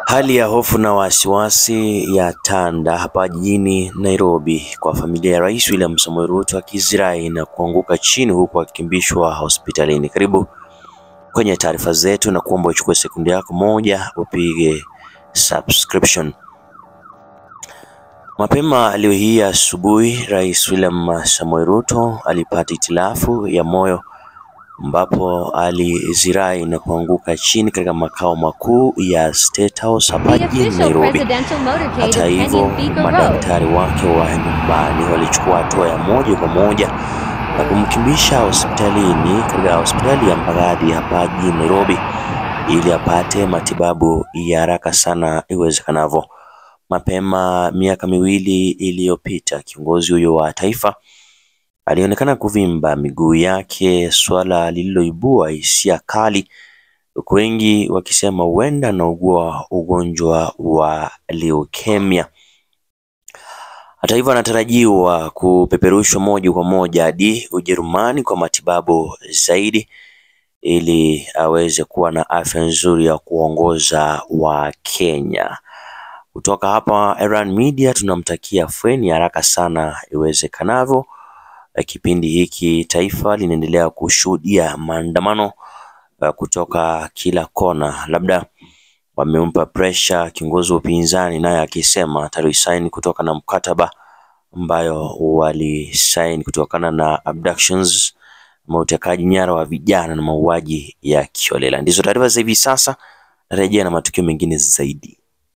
Hali ya hofu na wasiwasi ya tanda hapa jijini Nairobi kwa familia ya Rais William Samoei Ruto akizirai na kuanguka chini huku akikimbishwa hospitalini. Karibu kwenye taarifa zetu na kuomba uchukue sekunde yako moja upige subscription. Mapema leo hii asubuhi, Rais William Samoei Ruto alipata hitilafu ya moyo ambapo alizirai na kuanguka chini katika makao makuu ya State House hapa jijini Nairobi. Hata hivyo, madaktari wake wa nyumbani walichukua hatua ya moja kwa moja na kumkimbisha hospitalini katika hospitali ya Mbagathi hapa jijini Nairobi ili apate matibabu ya haraka sana iwezekanavyo. Mapema miaka miwili iliyopita, kiongozi huyo wa taifa alionekana kuvimba miguu yake, swala lililoibua hisia kali, huku wengi wakisema huenda anaugua ugonjwa wa leukemia. Hata hivyo, anatarajiwa kupeperushwa moja kwa moja hadi Ujerumani kwa matibabu zaidi ili aweze kuwa na afya nzuri ya kuongoza wa Kenya. Kutoka hapa Erran Media tunamtakia afueni haraka sana iwezekanavyo. Kipindi hiki taifa linaendelea kushuhudia maandamano kutoka kila kona. Labda wamempa pressure kiongozi wa upinzani, naye akisema atalisaini kutoka na mkataba ambayo walisaini kutokana na abductions, utekaji nyara wa vijana na mauaji ya kiolela. Ndizo taarifa za hivi sasa, narejea na matukio mengine zaidi.